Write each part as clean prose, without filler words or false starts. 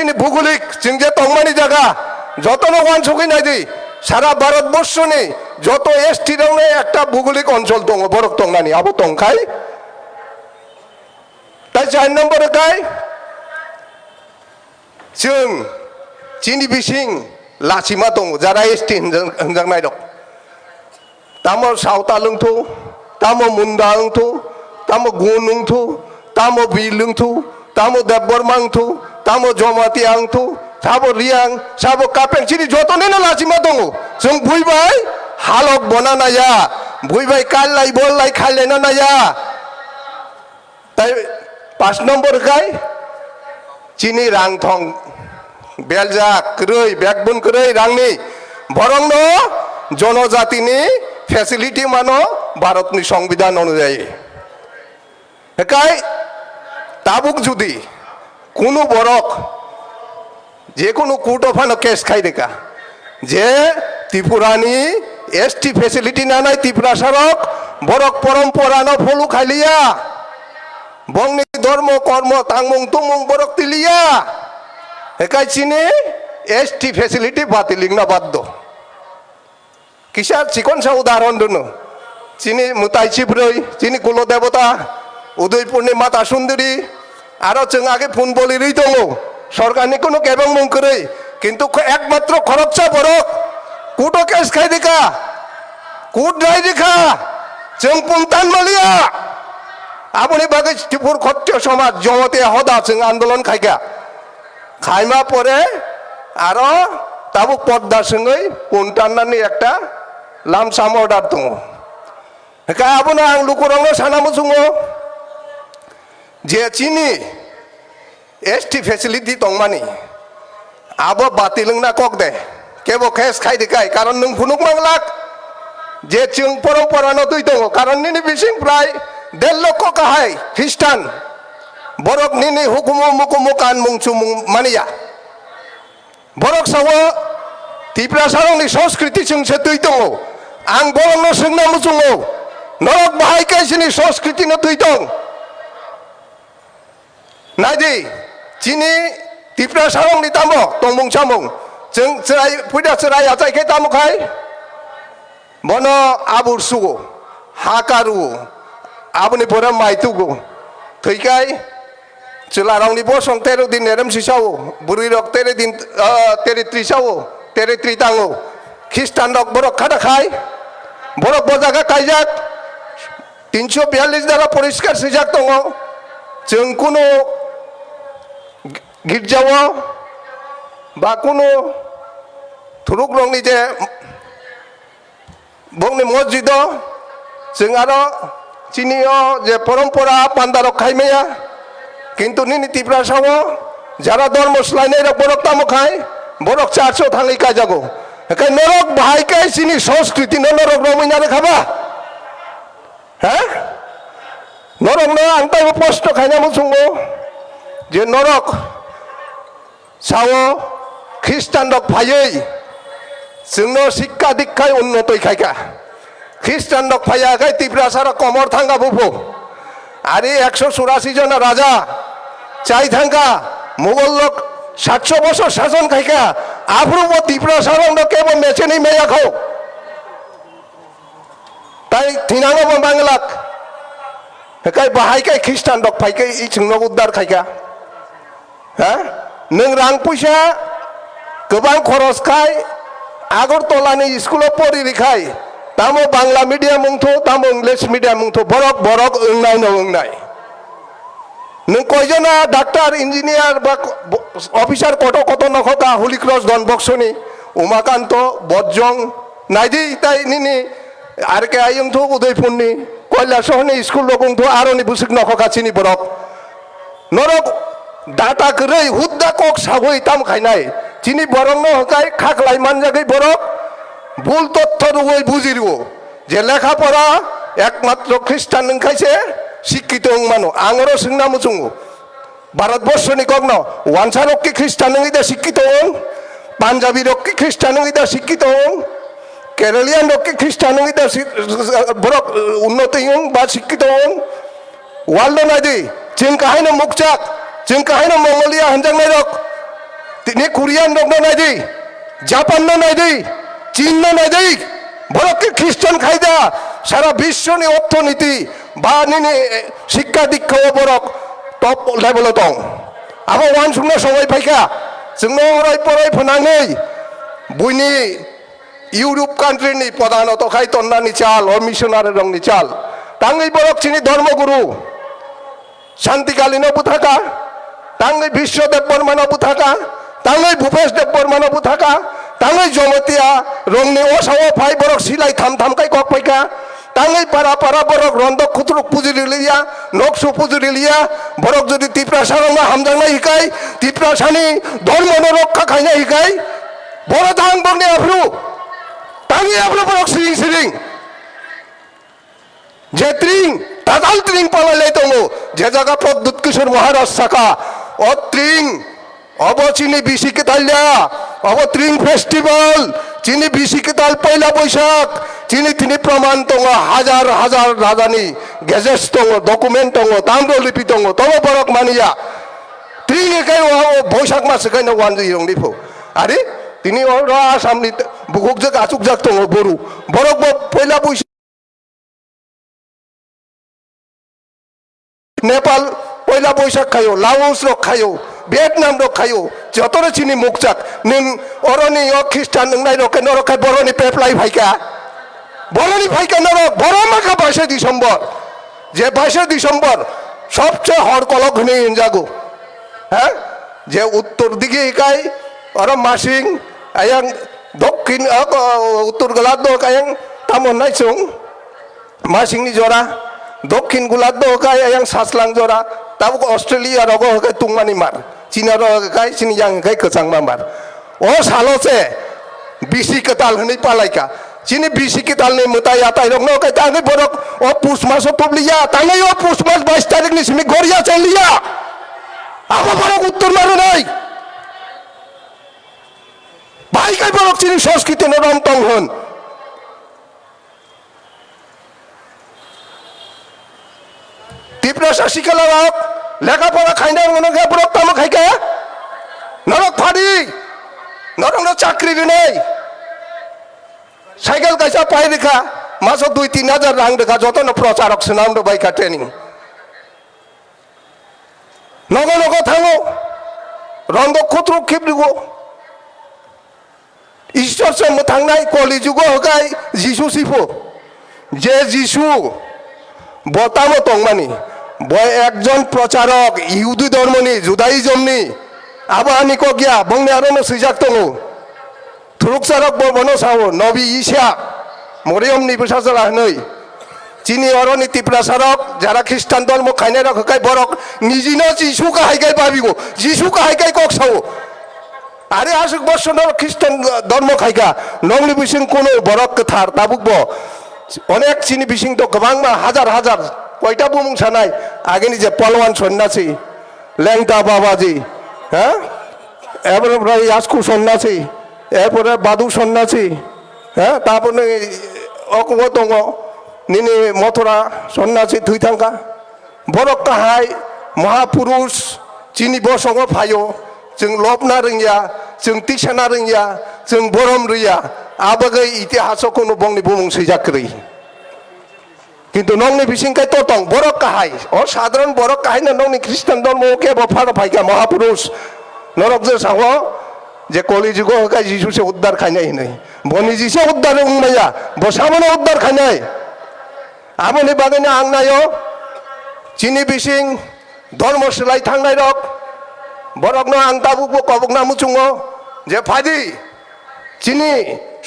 চিনি ভূগোলিক চিন যে তংমানি জায়গা যত ওয়ান সকি নাই দি সারা ভারতবর্ষ নেই যত এসটি রঙে একটা ভূগোলিক অঞ্চল দङ বরক তংনানি আবো তংখাই তাই 4 নম্বরে কাই जों চিনি বিসিং লাচিমা দङ যারা এসটি হনজাंनाय दं तामो सावता लोंथु तामो मुंडा लोंथु तामो गुन लोंथु तामो बि लोंथु तामो देबबर्मा लोंथु तामो जमाति आंथु साबो रियां साबो कापें चिनि जतनेनो लाचिमा दङ जों बुइबाय हालक बनानाया बुइबाय काललाय बललाय खायलेना नाया ताई 5 नम्बर गाय चिनि रां थं बेलजा क्रय बेकबुन क्रय रांनि बरंनो जनजातिनि ফ্যাসিলিটি মানো ভারতনি সংবিধান অনুযায়ী একাই তাবুক যদি কোনো বরক যে কোনো কোর্ট অফানো কেস খাই দেখা যে ত্রিপুরানি এসটি ফ্যাসিলিটি না নাই ত্রিপুরা সড়ক বরক পরম্পরানো ফলু খাইলিয়া বংনি ধর্ম কর্ম তাংমং তুমং বরক তিলিয়া একাই চিনি এসটি ফ্যাসিলিটি বাতিলিং না বাধ্য किसा चिकन सा उदाहरण दोनो चिनी मुताइची ब्रै चिनी कुल देवता उदयपुरनि माता सुंदरी आरो जों आगे फुन बोली रही दङ सरकारनि कोनो केबं मंकरै किन्तु एकमात्र खरकसा बरक कुटो केस खाइ दिखा कुट राय दिखा जों पुंतान मलिया आबुनि बागै त्रिपुर खत्य समाज जमते हदा जों आन्दोलन खाइगा खाइमा परे आरो ताबु पद्दा सङै पुंताननि एकटा लामसाम अर्डार दङ एका आबुना आं लुकुरांनो सानामु सुङो जे चिनि एसटी फेसिलिटी दंमानि आबो बातिलंना कक दे केबो केस खाइ दिखाय कारण नों फुनुक मांगलाक जे जों परम्परानो दुइ दङ कारण निनि बिसिं प्राय 1.5 लक्ष काहाय ख्रिस्टान बरक निनि हुकुमु मुकुमु कान मुंसु मानिया बरक सावो त्रिपुरा सारंनि संस्कृति जोंसो दुइ दङ आं बरंनो सोंना मुजुङो नरक बाहायकायसिनि संस्कृतिनो दुइ दं नायदि चिनि त्रिपुरा सारंनि तामो तंमुं सामुं जों चराय फैदा चराय आजायखाय तामुखाय बनो आबुर सुगो हाकारु आबुनि बोरा माइतुगो थैखाय चलारावनि बसं 13 दिन नेरम सिसावो बुरि रक 13 दिन 33 सावो 33 तांगो ख्रिस्टान रक बरक खादा खाय बरक बजागा कायजाक 342 द्वारा परिष्कार सिजाक दङ जों कुनो गिर्जाव बा कुनो थुरुक रंनि जे बंनि मस्जिद जों आरो चिनियो जे परम्परा पान्दारक खायमाया किन्तु निनि त्रिपुरा साव যারা ধর্ম স্লাইনের বরক তামखाय बरक चारसो थाङै काजागो एखाय नरक बाहायखाय सिनि संस्कृति नरक रमिना रेखाबा हाँ नरक न आं ताइबो प्रश्न खायना मुसुङो जे नरक सावो ख्रिस्टान रक फायै जोंनो शिक्षा दीक्षाय उन्नतै खायका ख्रिस्टान रक फायाखाय त्रिपुरा सारा कमर थांगा बुफो आरे 184 जना राजा चाय थांगा मुगल लोक 700 বছর শাসন খাইকা আফ্রুব ত্রিপুরা সারং কেবল মেছেনি মেয়া খাও তাই থিনাঙ্গ বাংলাক হেকাই বাহাইকাই খ্রিস্টান দক ফাইকাই ই जोंनो उद्धार खायका হ্যাঁ नों रां पैसा गोबां खरस खाय आगरतलानि स्कुलाव पढ़िरिखाय तामो बांला मिडियाम मुंथो तामो इंग्लिश मिडियाम मुंथो बरक बरक ओंनाय न ओंनाय नों कयजना डाक्टर इन्जिनियार बा अफिसार कत कत नखका हुली क्रस डन बक्सनि उमाकान्त बज्जं नायदि ताइ निनि आरके आयंथो उदयपुरनि কৈলাসহनि स्कुल लगंथो आरनि बुसिक नखका चिनि बरक नरक डाटा गरै हुद्दा कक सागै ताम खायनाय चिनि बरंनो हकाय खाखलाय मानजागै बरक भुल तथ्य रुगै बुजिरिवो जे लेखा पढ़ा एकमात्र ख्रिस्टान नंखायसे शिक्षित मानो आंगरो सोंना मुजुङो भारतबर्षनि कग्न वानसा रक्की ख्रिस्टान नङैदा शिक्षित पान्जाबी रक्की ख्रिस्टान नङैदा शिक्षित केरलियान रक्की ख्रिस्टान नङैदा बरक उन्नति बा शिक्षित वाल्ड नायदि जों काहायनो मुकचाक जों काहायनो मंगलिया हनजांनाय रक তিনি কোরিয়ান রং নাই দি জাপান নাই দি চীন নাই দি বরক খ্রিস্টান খাইদা সারা বিশ্ব নি অর্থনীতি বা নিনি শিক্ষা দীক্ষা বরক টপ লেভেল দं আবো ওয়ান সুংनो সময় ফাইকা जोंनो अराय पराय फोनाङै बुइनि ইউরোপ কান্ট্রিনি প্রধানত খাই তন্নানি চাল ও মিশনারি রংনি চাল তাঙ্গই বরক চিনি ধর্মগুরু শান্তিকালীন বুথাকা তাঙ্গই বিশ্বদেব বর্মন বুথাকা তাঙ্গই ভূপেশ দেব বর্মন বুথাকা তাঙ্গই জমতিয়া রংনি অসাও ফাই বরক সিলাই থাম থামকাই কক ফাইকা তাঙ্গই পারা পারা বরক রন্দক খুতুরুক পুজুরি লিয়া নকশু পুজুরি লিয়া বরক যদি তিপ্রাসা রংনা হামজাংনা হিকাই তিপ্রাসানি ধর্ম রক্ষা খাইনা হিকাই বড় দাং বংনি আফরু tangi ablo borok siring siring je tring tadal tring palai tongo je jaga Pradut Kishor Maharaj saka o tring obo chini bisi ketalya obo tring festival chini bisi ketal paila boishak chini tini praman tongo hajar hajar radani gazetes tongo document tongo tamro lipi tongo tomo borok mania tring ekai o boishak mas ekai no wan jirong lipo are তিনি ওরা সামনে বুকুক যে আচুক যাক তো বড়ু বরক পয়লা বৈশাখ নেপাল পয়লা বৈশাখ খাইও Laos rock খাইও Vietnam rock খাইও যতরে চিনি মুকচাক নং অরনি খ্রিস্টান নংনাই রকে নরখাই বরনি পেপলাই ভাইকা বরনি ভাইকা নরক বড় মাখা 22 ডিসেম্বর যে 22 ডিসেম্বর সবচেয়ে হড়কলক হনে ইনজাগো হ্যাঁ যে উত্তর দিকে একাই और मासिं आयं दक्षिण उत्तर गोलार्ध आयं तामन नाइसुं मासिंनि जरा दक्षिण गोलार्ध काय आयं सासलां जरा ताबो अस्ट्रेलिया रगो हकाय तुंगमानि मार चीना रगाय चिनि yang हकाय कचां मार ओ सालोसे बिसि कताल हनै पालायका चिनि बिसि कतालनि मुताय आताय रगनो काय तांगै बरक ओ पुस मास तबलिया तांगै ओ पुस मास 22 तारिखनि सिमि गरिया चलिया आबो बरक उत्तर मारो नाय ভাইকাই বরক চিনি সংস্কৃতি নরম তং হন তিপ্রাসা শিকালা রক লেখাপড়া খাইনা নরক বরক তাম খাইকা নরক ফাড়ি নরক চাকরি নেই সাইকেল কাইসা পাই রেখা মাসে 2-3 হাজার রাং রেখা যতন প্রচারক সুনাম বাইকা ট্রেনিং নগ নগ থাঙো রন্দ খুত্রুক খিবরিগো ঈশ্বর সঙ্গে থাকনাই কলি যুগ হকাই যিশু সিফো যে যিশু বতামো তংমানি বয় একজন প্রচারক ইহুদি ধর্মনি জুদাইজমনি আবাহানি কগিয়া বংনি আরনো সিজাক তঙ্গো থুরুকসারক বর্বনো সাও নবী ঈশা মরিয়মনি বসাজরা হনই চিনি অরনি তিপ্রাসারক যারা খ্রিস্টান ধর্ম খাইনে রাখাই বরক নিজিনা যিশু কাহাইকাই পাবিগো যিশু কাহাইকাই কক সাও আরে আসুক বর্ষণ খ্রিস্টান ধর্ম খাইকা নংলি বিসিং কোনো বরক থার তাবুকব অনেক চিনি বিসিং তো গোবাং হাজার হাজার কয়টা বুমুং সানাই আগেনি যে পলওয়ান সন্ন্যাসী ল্যাংটা বাবাজি হ্যাঁ এরপরে ইয়াসকু সন্ন্যাসী এরপরে বাদু সন্ন্যাসী হ্যাঁ তারপরে অকুঙ্গ দङ নিনি মথুরা সন্ন্যাসী থুই থাঙ্কা বরক কাহাই মহাপুরুষ চিনি বসङ ফাयो जों लबना रोंया जों तिसाना रोंया जों बरम रोंया आबागै इतिहासक कोनो बंनि बुमुं सैजाक्रै किन्तु नंनि बिसिंकाय ततं बरक काहाय ओ साधारण बरक काहाय ना नंनि ख्रिस्टान धर्म के बफार फाइका महापुरुष नरक जे साहो जे कलि जुग हकाय जिसु से उद्धार खाइनाय नै बनि जिसे उद्धार उंनाया बसामनो उद्धार खाइनाय आबनि बागैना आंनायो चिनि बिसिं धर्म सोलाय थांनाय रक बरकनो आं ताबुकबो कबकना मुचुङो जे फाइदि चिनि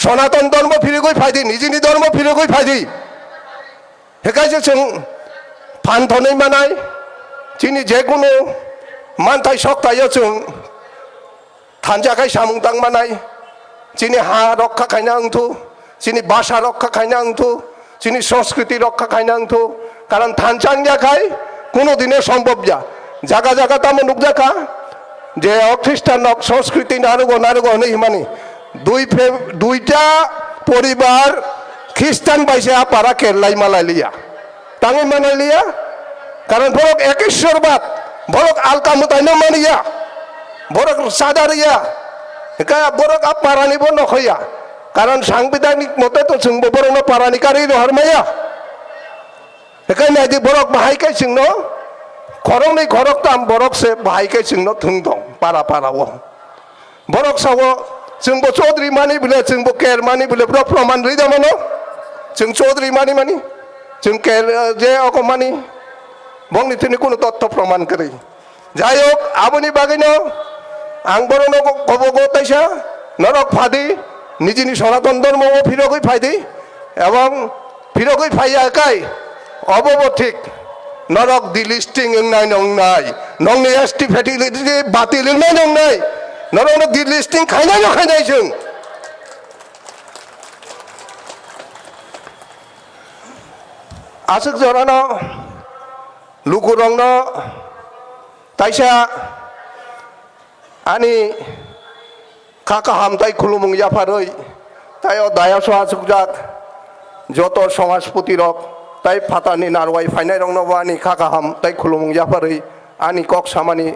सनातन धर्म फिरिगै फाइदि निजिनि धर्म फिरिगै फाइदि हेकायजे जों फानथनै मानाय चिनि जेकुनु मानथाय सकथायो जों थानजाखाय सामुंदां मानाय चिनि हा रक्षा खायना अंथु चिनि भाषा रक्षा खायना अंथु चिनि संस्कृति रक्षा खायना अंथु कारण थानजांजाखाय कोनो दिने सम्भव जा जागा जागा तामो नुकजाखा যে খ্রিস্টান সংস্কৃতি নারুগো নারুগো নেই মানে দুইটা পরিবার খ্রিস্টান বাইসে পারা কেরলাই মালাই লিয়া তাঙে মানাই লিয়া কারণ বরক একেশ্বরবাদ বরক আলকামতাইনো মানিয়া বরক সাদারিয়া borok ap parani bo nokhoya karon সাংবিধানিক মতে তো जोंबो borokno parani kari hormaya di borok bahai kai singno khorong ni khorok tam borok se bahai kai singno thungdong para o borok sawo जोंबो चौधरी मानि bile जोंबो ker mani bile bro proman rei damano जों चौधरी मानि जों ker je oko mani bongni tini kono তথ্য প্রমাণ করে যাই হোক aboni bagino ang borono gobogo taisa norok phadi nijini সনাতন ধর্ম ও ফিরগই ফাইদি এবং ফিরগই ফাইয়া কাই অবব ঠিক নরক দি লিস্টিং নাই নংনি এসটি ফ্যাটিলিটি বাতিল নাই নরক দি লিস্টিং খাইনাই जों asuk jorano lukurongno taisa ani কাকা হামতাই খুলুমুং জাফারই তাই দায়াসো আসুকজাক যত সমাজপতি রক তাই ফাতানি নারওয়াই ফাইনাই রং নবানি কাকা হাম তাই খুলুমুং জাফারই আনি কক সামানি